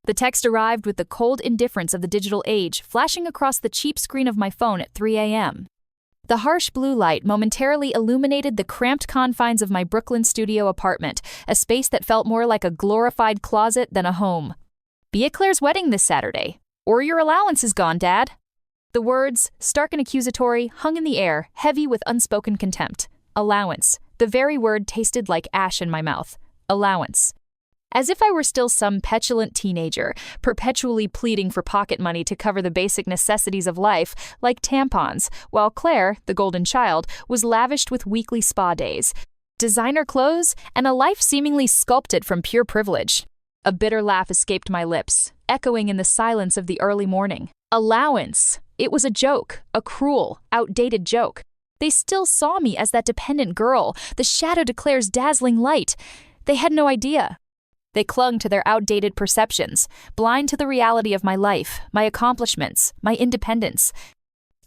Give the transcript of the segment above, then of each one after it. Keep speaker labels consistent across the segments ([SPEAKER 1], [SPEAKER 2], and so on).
[SPEAKER 1] The text arrived with the cold indifference of the digital age, flashing across the cheap screen of my phone at 3 a.m. The harsh blue light momentarily illuminated the cramped confines of my Brooklyn studio apartment, a space that felt more like a glorified closet than a home. "Be at Claire's wedding this Saturday, or your allowance is gone, Dad." The words, stark and accusatory, hung in the air, heavy with unspoken contempt. Allowance. The very word tasted like ash in my mouth. Allowance. As if I were still some petulant teenager, perpetually pleading for pocket money to cover the basic necessities of life, like tampons, while Claire, the golden child, was lavished with weekly spa days, designer clothes, and a life seemingly sculpted from pure privilege. A bitter laugh escaped my lips, echoing in the silence of the early morning. Allowance. It was a joke, a cruel, outdated joke. They still saw me as that dependent girl, the shadow to Claire's dazzling light. They had no idea. They clung to their outdated perceptions, blind to the reality of my life, my accomplishments, my independence.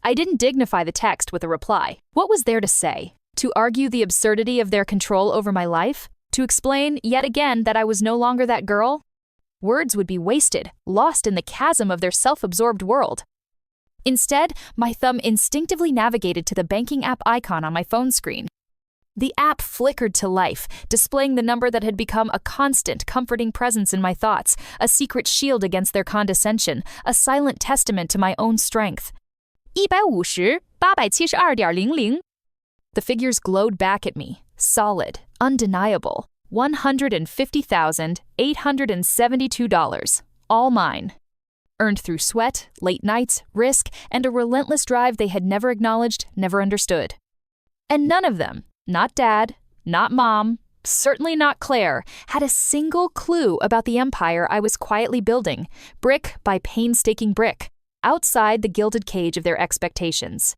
[SPEAKER 1] I didn't dignify the text with a reply. What was there to say? To argue the absurdity of their control over my life? To explain, yet again, that I was no longer that girl? Words would be wasted, lost in the chasm of their self-absorbed world. Instead, my thumb instinctively navigated to the banking app icon on my phone screen. The app flickered to life, displaying the number that had become a constant, comforting presence in my thoughts, a secret shield against their condescension, a silent testament to my own strength. 150,872.00. The figures glowed back at me, solid, undeniable. $150,872, all mine. Earned through sweat, late nights, risk, and a relentless drive they had never acknowledged, never understood. And none of them, not Dad, not Mom, certainly not Claire, had a single clue about the empire I was quietly building, brick by painstaking brick, outside the gilded cage of their expectations.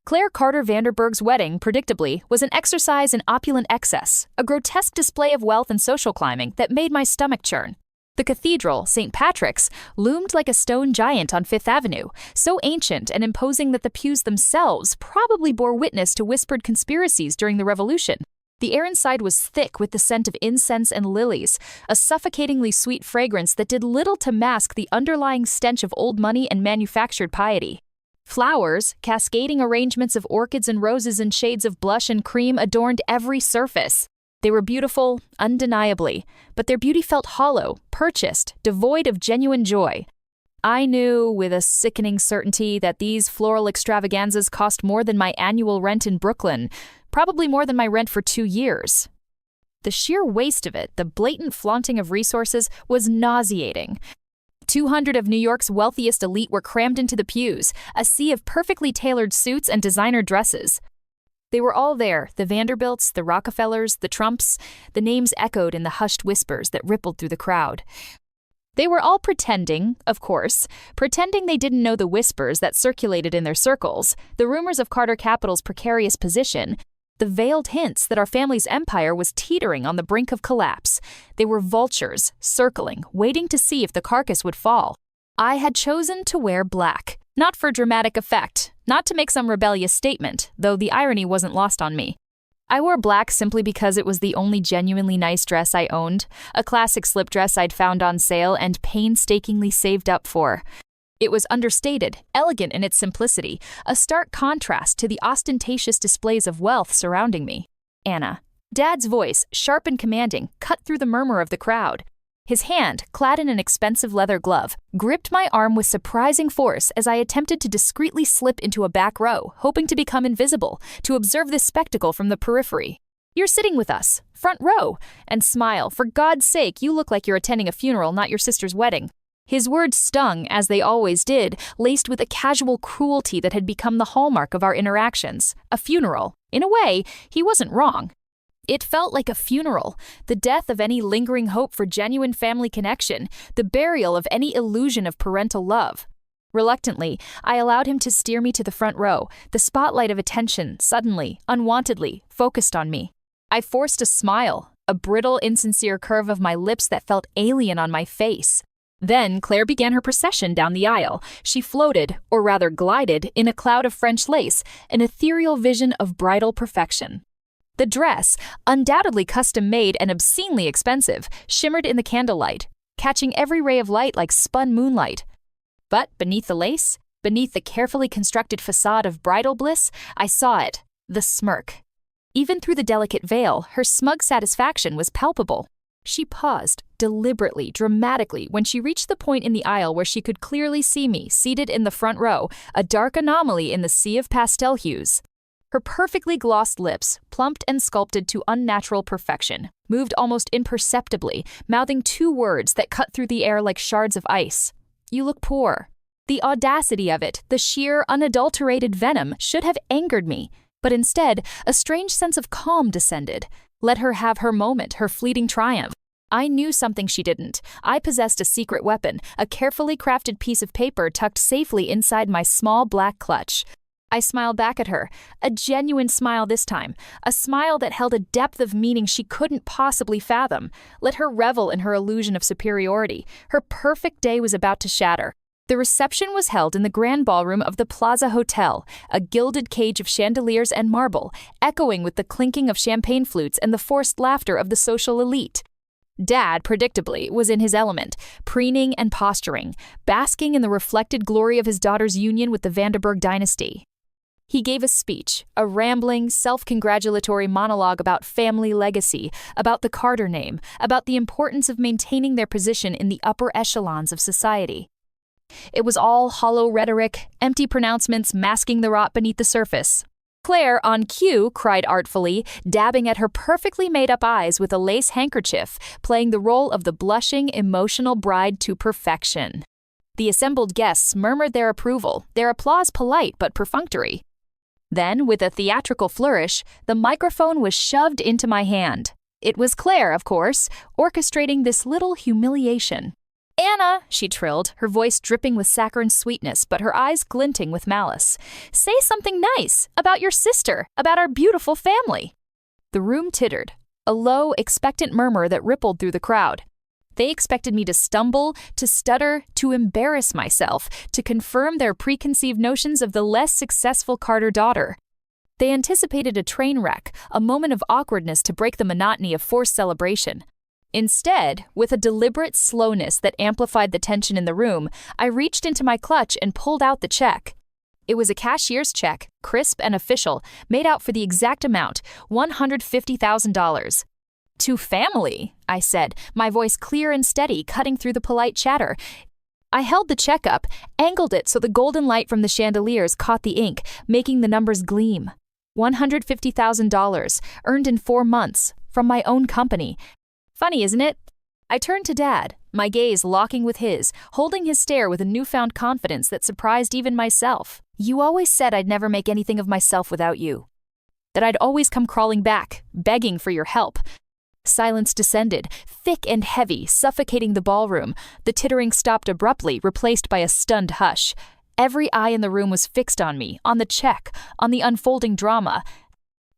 [SPEAKER 1] Claire Carter Vanderberg's wedding, predictably, was an exercise in opulent excess, a grotesque display of wealth and social climbing that made my stomach churn. The cathedral, St. Patrick's, loomed like a stone giant on Fifth Avenue, so ancient and imposing that the pews themselves probably bore witness to whispered conspiracies during the Revolution. The air inside was thick with the scent of incense and lilies, a suffocatingly sweet fragrance that did little to mask the underlying stench of old money and manufactured piety. Flowers, cascading arrangements of orchids and roses in shades of blush and cream adorned every surface. They were beautiful, undeniably, but their beauty felt hollow, purchased, devoid of genuine joy. I knew with a sickening certainty that these floral extravaganzas cost more than my annual rent in Brooklyn, probably more than my rent for 2 years. The sheer waste of it, the blatant flaunting of resources, was nauseating. 200 of New York's wealthiest elite were crammed into the pews, a sea of perfectly tailored suits and designer dresses. They were all there, the Vanderbilts, the Rockefellers, the Trumps. The names echoed in the hushed whispers that rippled through the crowd. They were all pretending, of course, pretending they didn't know the whispers that circulated in their circles, the rumors of Carter Capital's precarious position, the veiled hints that our family's empire was teetering on the brink of collapse. They were vultures, circling, waiting to see if the carcass would fall. I had chosen to wear black, not for dramatic effect, not to make some rebellious statement, though the irony wasn't lost on me. I wore black simply because it was the only genuinely nice dress I owned, a classic slip dress I'd found on sale and painstakingly saved up for. It was understated, elegant in its simplicity, a stark contrast to the ostentatious displays of wealth surrounding me. Anna. Dad's voice, sharp and commanding, cut through the murmur of the crowd. His hand, clad in an expensive leather glove, gripped my arm with surprising force as I attempted to discreetly slip into a back row, hoping to become invisible, to observe this spectacle from the periphery. "You're sitting with us, front row, and smile. For God's sake, you look like you're attending a funeral, not your sister's wedding." His words stung, as they always did, laced with a casual cruelty that had become the hallmark of our interactions. A funeral. In a way, he wasn't wrong. It felt like a funeral, the death of any lingering hope for genuine family connection, the burial of any illusion of parental love. Reluctantly, I allowed him to steer me to the front row, the spotlight of attention, suddenly, unwantedly, focused on me. I forced a smile, a brittle, insincere curve of my lips that felt alien on my face. Then Claire began her procession down the aisle. She floated, or rather glided, in a cloud of French lace, an ethereal vision of bridal perfection. The dress, undoubtedly custom-made and obscenely expensive, shimmered in the candlelight. catching every ray of light like spun moonlight. But beneath the lace, beneath the carefully constructed facade of bridal bliss, I saw it, the smirk. Even through the delicate veil, her smug satisfaction was palpable. She paused, deliberately, dramatically, when she reached the point in the aisle where she could clearly see me, seated in the front row, a dark anomaly in the sea of pastel hues. Her perfectly glossed lips, plumped and sculpted to unnatural perfection, moved almost imperceptibly, mouthing two words that cut through the air like shards of ice. "You look poor." The audacity of it, the sheer, unadulterated venom, should have angered me, but instead, a strange sense of calm descended. Let her have her moment, her fleeting triumph. I knew something she didn't. I possessed a secret weapon, a carefully crafted piece of paper tucked safely inside my small black clutch. I smiled back at her, a genuine smile this time, a smile that held a depth of meaning she couldn't possibly fathom. Let her revel in her illusion of superiority. Her perfect day was about to shatter. The reception was held in the grand ballroom of the Plaza Hotel, a gilded cage of chandeliers and marble, echoing with the clinking of champagne flutes and the forced laughter of the social elite. Dad, predictably, was in his element, preening and posturing, basking in the reflected glory of his daughter's union with the Vanderburg dynasty. He gave a speech, a rambling, self-congratulatory monologue about family legacy, about the Carter name, about the importance of maintaining their position in the upper echelons of society. It was all hollow rhetoric, empty pronouncements masking the rot beneath the surface. Claire, on cue, cried artfully, dabbing at her perfectly made-up eyes with a lace handkerchief, playing the role of the blushing, emotional bride to perfection. The assembled guests murmured their approval, their applause polite but perfunctory. Then, with a theatrical flourish, the microphone was shoved into my hand. It was Claire, of course, orchestrating this little humiliation. "Anna," she trilled, her voice dripping with saccharine sweetness, but her eyes glinting with malice. "Say something nice, about your sister, about our beautiful family." The room tittered, a low, expectant murmur that rippled through the crowd. They expected me to stumble, to stutter, to embarrass myself, to confirm their preconceived notions of the less successful Carter daughter. They anticipated a train wreck, a moment of awkwardness to break the monotony of forced celebration. Instead, with a deliberate slowness that amplified the tension in the room, I reached into my clutch and pulled out the check. It was a cashier's check, crisp and official, made out for the exact amount, $150,000. "To family," I said, my voice clear and steady, cutting through the polite chatter. I held the check up, angled it so the golden light from the chandeliers caught the ink, making the numbers gleam. $150,000, earned in 4 months, from my own company. Funny, isn't it? I turned to Dad, my gaze locking with his, holding his stare with a newfound confidence that surprised even myself. "You always said I'd never make anything of myself without you. That I'd always come crawling back, begging for your help." Silence descended, thick and heavy, suffocating the ballroom. The tittering stopped abruptly, replaced by a stunned hush. Every eye in the room was fixed on me, on the check, on the unfolding drama.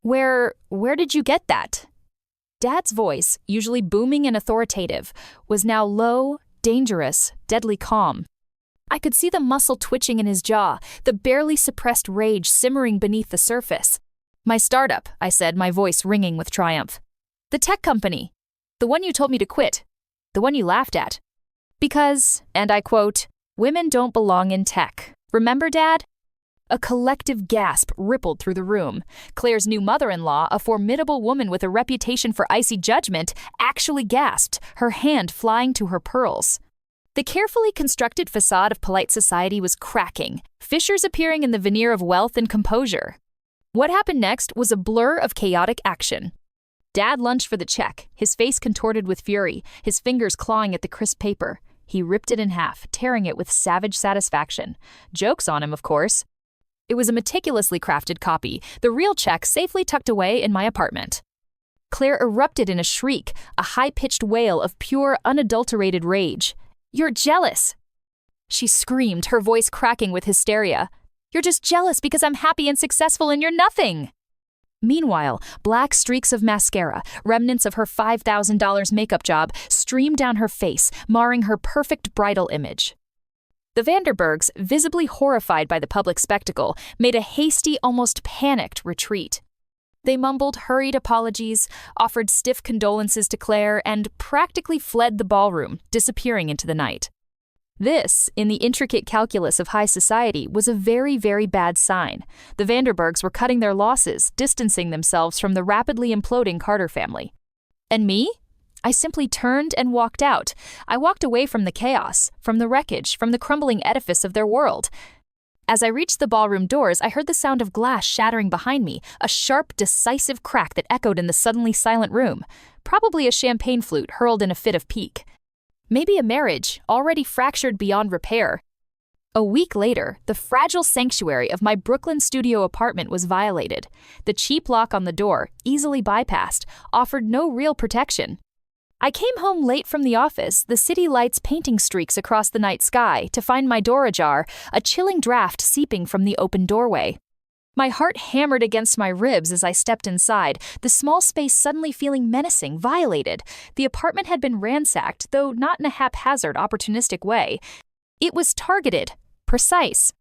[SPEAKER 1] Where did you get that?" Dad's voice, usually booming and authoritative, was now low, dangerous, deadly calm. I could see the muscle twitching in his jaw, the barely suppressed rage simmering beneath the surface. "My startup," I said, my voice ringing with triumph. "The tech company. The one you told me to quit. The one you laughed at. Because, and I quote, 'women don't belong in tech.' Remember, Dad?" A collective gasp rippled through the room. Claire's new mother-in-law, a formidable woman with a reputation for icy judgment, actually gasped, her hand flying to her pearls. The carefully constructed facade of polite society was cracking, fissures appearing in the veneer of wealth and composure. What happened next was a blur of chaotic action. Dad lunged for the check, his face contorted with fury, his fingers clawing at the crisp paper. He ripped it in half, tearing it with savage satisfaction. Joke's on him, of course. It was a meticulously crafted copy, the real check safely tucked away in my apartment. Claire erupted in a shriek, a high-pitched wail of pure, unadulterated rage. "You're jealous!" She screamed, her voice cracking with hysteria. "You're just jealous because I'm happy and successful and you're nothing!" Meanwhile, black streaks of mascara, remnants of her $5,000 makeup job, streamed down her face, marring her perfect bridal image. The Vanderburgs, visibly horrified by the public spectacle, made a hasty, almost panicked retreat. They mumbled hurried apologies, offered stiff condolences to Claire, and practically fled the ballroom, disappearing into the night. This, in the intricate calculus of high society, was a very, very bad sign. The Vanderburgs were cutting their losses, distancing themselves from the rapidly imploding Carter family. And me? I simply turned and walked out. I walked away from the chaos, from the wreckage, from the crumbling edifice of their world. As I reached the ballroom doors, I heard the sound of glass shattering behind me, a sharp, decisive crack that echoed in the suddenly silent room. Probably a champagne flute hurled in a fit of pique. Maybe a marriage, already fractured beyond repair. A week later, the fragile sanctuary of my Brooklyn studio apartment was violated. The cheap lock on the door, easily bypassed, offered no real protection. I came home late from the office, the city lights painting streaks across the night sky, to find my door ajar, a chilling draft seeping from the open doorway. My heart hammered against my ribs as I stepped inside, the small space suddenly feeling menacing, violated. The apartment had been ransacked, though not in a haphazard, opportunistic way. It was targeted, precise.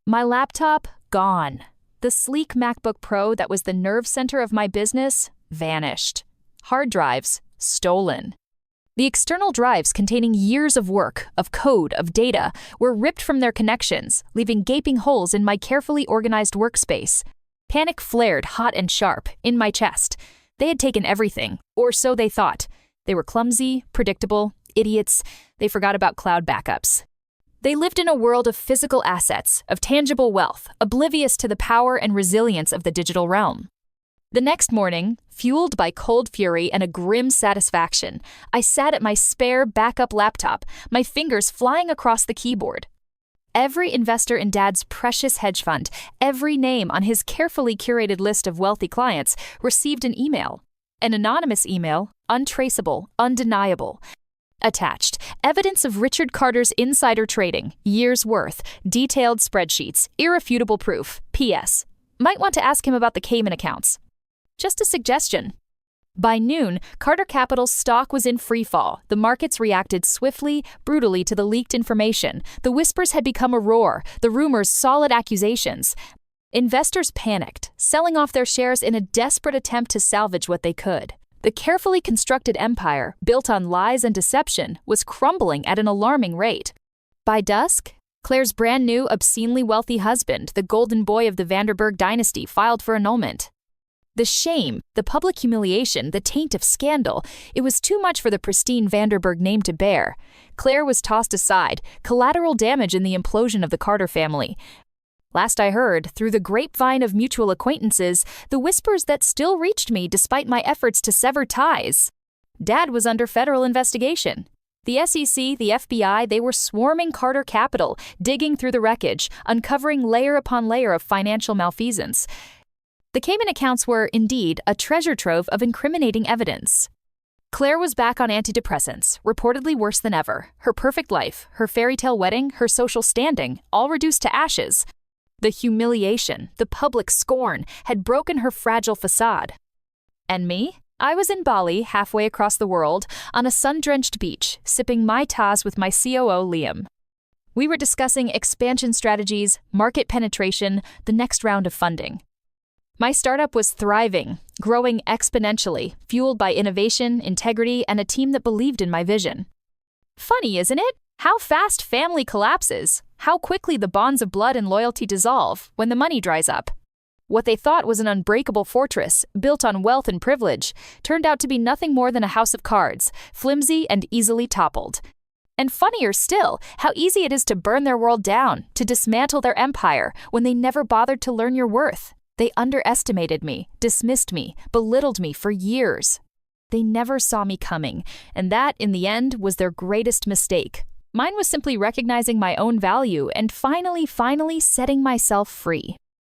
[SPEAKER 1] My laptop, gone. The sleek MacBook Pro that was the nerve center of my business, vanished. Hard drives, stolen. The external drives containing years of work, of code, of data, were ripped from their connections, leaving gaping holes in my carefully organized workspace. Panic flared hot and sharp in my chest. They had taken everything, or so they thought. They were clumsy, predictable, idiots. They forgot about cloud backups. They lived in a world of physical assets, of tangible wealth, oblivious to the power and resilience of the digital realm. The next morning, fueled by cold fury and a grim satisfaction, I sat at my spare backup laptop, my fingers flying across the keyboard. Every investor in Dad's precious hedge fund, every name on his carefully curated list of wealthy clients, received an email. An anonymous email, untraceable, undeniable. Attached, evidence of Richard Carter's insider trading, years' worth, detailed spreadsheets, irrefutable proof. P.S. Might want to ask him about the Cayman accounts. Just a suggestion. By noon, Carter Capital's stock was in freefall. The markets reacted swiftly, brutally to the leaked information. The whispers had become a roar, the rumors solid accusations. Investors panicked, selling off their shares in a desperate attempt to salvage what they could. The carefully constructed empire, built on lies and deception, was crumbling at an alarming rate. By dusk, Claire's brand new, obscenely wealthy husband, the golden boy of the Vanderburg dynasty, filed for annulment. The shame, the public humiliation, the taint of scandal, it was too much for the pristine Vanderburg name to bear. Claire was tossed aside, collateral damage in the implosion of the Carter family. Last I heard, through the grapevine of mutual acquaintances, the whispers that still reached me despite my efforts to sever ties. Dad was under federal investigation. The SEC, the FBI, they were swarming Carter Capital, digging through the wreckage, uncovering layer upon layer of financial malfeasance. The Cayman accounts were, indeed, a treasure trove of incriminating evidence. Claire was back on antidepressants, reportedly worse than ever. Her perfect life, her fairy tale wedding, her social standing, all reduced to ashes. The humiliation, the public scorn, had broken her fragile facade. And me? I was in Bali, halfway across the world, on a sun-drenched beach, sipping Mai Tais with my COO, Liam. We were discussing expansion strategies, market penetration, the next round of funding. My startup was thriving, growing exponentially, fueled by innovation, integrity, and a team that believed in my vision. Funny, isn't it? How fast family collapses, how quickly the bonds of blood and loyalty dissolve when the money dries up. What they thought was an unbreakable fortress, built on wealth and privilege, turned out to be nothing more than a house of cards, flimsy and easily toppled. And funnier still, how easy it is to burn their world down, to dismantle their empire, when they never bothered to learn your worth. They underestimated me, dismissed me, belittled me for years. They never saw me coming, and that, in the end, was their greatest mistake. Mine was simply recognizing my own value and finally setting myself free.